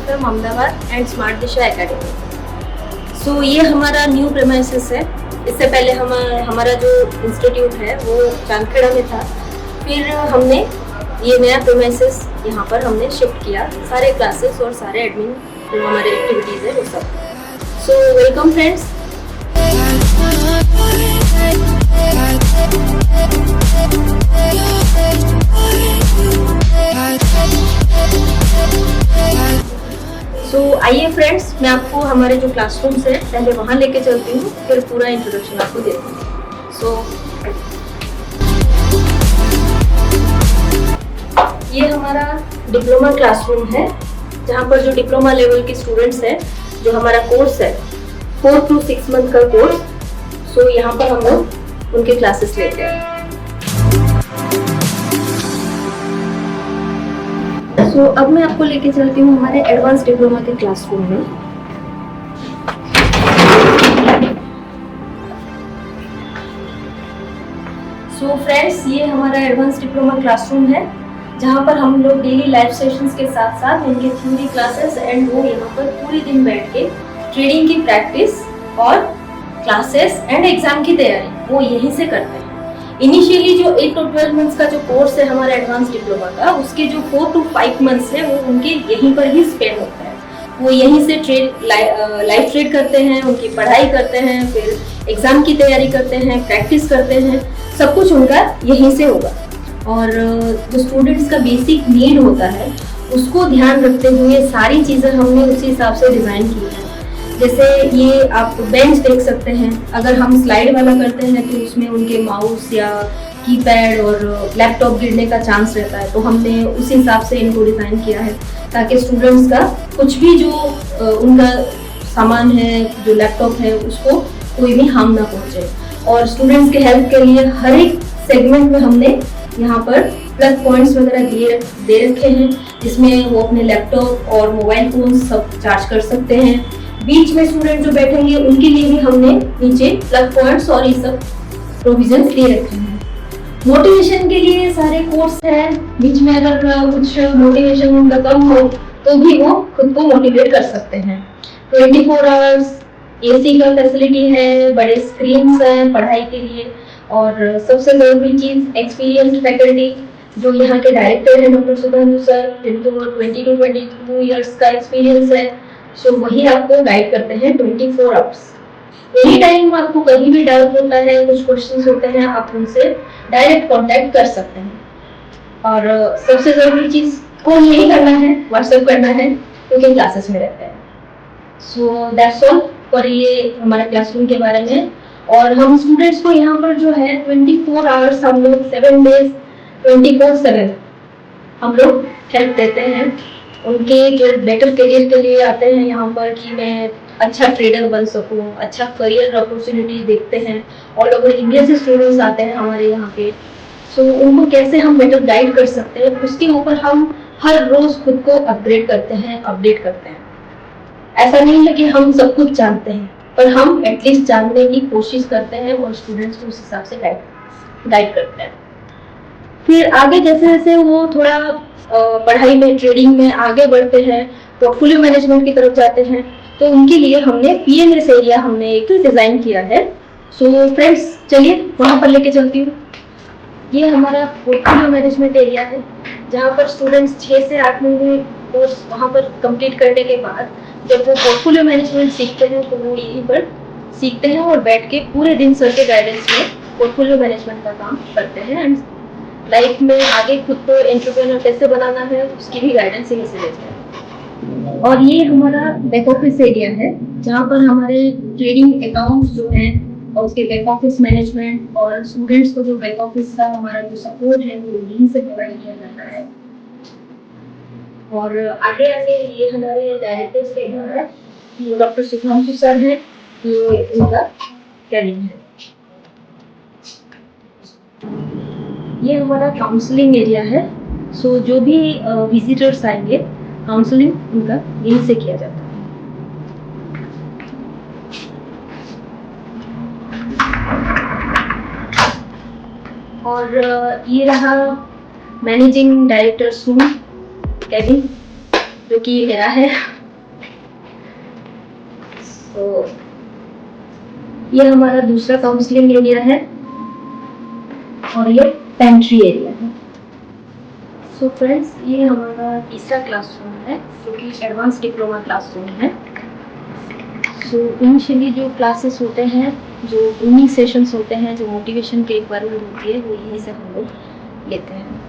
From Ahmedabad and smart Disha academy. So ये हमारा new premises है। इससे पहले हमारा जो इंस्टीट्यूट है वो चांदखेड़ा में था। फिर हमने ये नया प्रेमाइसिस यहाँ पर हमने शिफ्ट किया, सारे क्लासेस और सारे एडमिन जो हमारे एक्टिविटीज़ है वो सब। So welcome friends. सो आइए फ्रेंड्स, मैं आपको हमारे जो क्लासरूम्स है पहले वहाँ लेके चलती हूँ, फिर पूरा इंट्रोडक्शन आपको देती हूँ। सो ये हमारा डिप्लोमा क्लासरूम है, जहाँ पर जो डिप्लोमा लेवल के स्टूडेंट्स हैं, जो हमारा कोर्स है 4 to 6 मंथ का कोर्स। सो यहाँ पर हम लोग उनके क्लासेस लेते हैं। सो अब मैं आपको लेके चलती हूँ हमारे एडवांस डिप्लोमा के क्लासरूम में। सो फ्रेंड्स, ये हमारा एडवांस डिप्लोमा क्लासरूम है, जहाँ पर हम लोग डेली लाइव सेशंस के साथ साथ इनके थ्योरी क्लासेस एंड वो यहाँ पर पूरे दिन बैठ के ट्रेडिंग की प्रैक्टिस और क्लासेस एंड एग्जाम की तैयारी वो यहीं से करते हैं। इनिशियली जो 8 to 12 मंथ्स का जो कोर्स है हमारा एडवांस डिप्लोमा का, उसके जो 4 to 5 मंथ्स है वो उनके यहीं पर ही स्पेंड होता है। वो यहीं से लाइव ट्रेड करते हैं, उनकी पढ़ाई करते हैं, फिर एग्जाम की तैयारी करते हैं, प्रैक्टिस करते हैं, सब कुछ उनका यहीं से होगा। और जो स्टूडेंट्स का बेसिक नीड होता है उसको ध्यान रखते हुए सारी चीज़ें हमने उसी हिसाब से डिज़ाइन की है। जैसे ये आप बेंच देख सकते हैं, अगर हम स्लाइड वाला करते हैं तो उसमें उनके माउस या कीपैड और लैपटॉप गिरने का चांस रहता है, तो हमने उसी हिसाब से इनको डिज़ाइन किया है ताकि स्टूडेंट्स का कुछ भी जो उनका सामान है, जो लैपटॉप है, उसको कोई भी हार्म ना पहुँचे। और स्टूडेंट्स के हेल्प के लिए हर एक सेगमेंट में हमने यहाँ पर प्लग पॉइंट्स वगैरह दे रखे हैं, जिसमें वो अपने लैपटॉप और मोबाइल फोन सब चार्ज कर सकते हैं। बीच में स्टूडेंट जो बैठेंगे उनके लिए भी हमने नीचे प्लग पॉइंट्स और ये सब प्रोविजंस दे रखे हैं। मोटिवेशन के लिए सारे कोर्स हैं, बीच में अगर कुछ मोटिवेशन उनका कम हो तो भी वो खुद को मोटिवेट कर सकते हैं। 24 आवर्स एसी का फैसिलिटी है, बड़े स्क्रीन्स हैं पढ़ाई के लिए, और सबसे जरूरी चीज एक्सपीरियंस्ड फैकल्टी जो यहाँ के डायरेक्टर हैं डॉक्टर सुधांशु सर, जिनको 20 to 22 ईयर्स का एक्सपीरियंस है। सो वही आपको गाइड करते हैं 24 आवर्स। एनी टाइम आपको कहीं भी डाउट होता है, कुछ क्वेश्चंस होते हैं, आप उनसे डायरेक्ट कांटेक्ट कर सकते हैं। और सबसे जरूरी चीज फोन नहीं करना है, व्हाट्सएप करना है, क्योंकि क्लासेस में रहते हैं। सो दैट्स ऑल फॉर ये हमारे क्लासरूम के बारे में। और हम स्टूडेंट्स को यहाँ पर जो है 24 आवर्स हम लोग 7 डेज 24/7 हम लोग हेल्प देते हैं। उनके जो बेटर करियर के लिए आते हैं यहाँ पर कि मैं अच्छा ट्रेडर बन सकूँ, अच्छा करियर अपॉर्चुनिटी देखते हैं। ऑल ओवर इंडिया से स्टूडेंट्स आते हैं हमारे यहाँ पे। सो उनको कैसे हम बेटर गाइड कर सकते हैं, उसके ऊपर हम हर रोज खुद को अपग्रेड करते हैं, अपडेट करते हैं। ऐसा नहीं है कि हम सब कुछ जानते हैं, पर हम एटलीस्ट जानने की कोशिश करते हैं और स्टूडेंट्स को उस हिसाब से गाइड करते हैं। फिर आगे जैसे जैसे वो थोड़ा पढ़ाई में, ट्रेडिंग में आगे बढ़ते हैं, पोर्टफोलियो मैनेजमेंट की तरफ जाते हैं, तो उनके लिए हमने पीएनएस एरिया हमने एक डिजाइन किया है। सो फ्रेंड्स, चलिए वहाँ पर लेके चलती हूँ। ये हमारा पोर्टफोलियो मैनेजमेंट एरिया है, जहाँ पर स्टूडेंट्स 6 से 8 महीने कोर्स वहाँ पर कंप्लीट करने के बाद जब वो पोर्टफोलियो मैनेजमेंट सीखते हैं तो वो यहीं पर सीखते हैं और बैठ के पूरे दिन सर के गाइडेंस में पोर्टफोलियो मैनेजमेंट का काम करते हैं। एंड लाइफ में आगे खुद को एंटरप्रेन्योर कैसे बनाना है उसकी भी गाइडेंस यहीं से लेते हैं। और ये हमारा बैक ऑफिस एरिया है, जहाँ पर हमारे ट्रेडिंग अकाउंट्स जो हैं और उसके बैक ऑफिस मैनेजमेंट और स्टूडेंट्स को जो बैक ऑफिस का हमारा जो सपोर्ट है वो यहीं से प्रोवाइड किया जाता है। और आगे आगे ये हमारे डायरेक्टर्स के हैं, डॉक्टर सुधांशु सर हैं, ये इनका कैबिन है। ये हमारा काउंसलिंग एरिया है। सो जो भी विजिटर्स आएंगे, काउंसलिंग उनका यहीं से किया जाता है। और ये रहा मैनेजिंग डायरेक्टर रूम कैबिन, जो कि मेरा है। तो ये हमारा दूसरा काउंसलिंग एरिया है और ये पेंट्री एरिया है। सो फ्रेंड्स, ये हमारा तीसरा क्लासरूम है जो कि एडवांस डिप्लोमा क्लासरूम है। सो इनिशियली जो क्लासेस होते हैं, जो ग्रूमिंग सेशंस होते हैं, जो मोटिवेशन की रिक्वायरमेंट होती है, वो यहीं से हम लोग लेते हैं।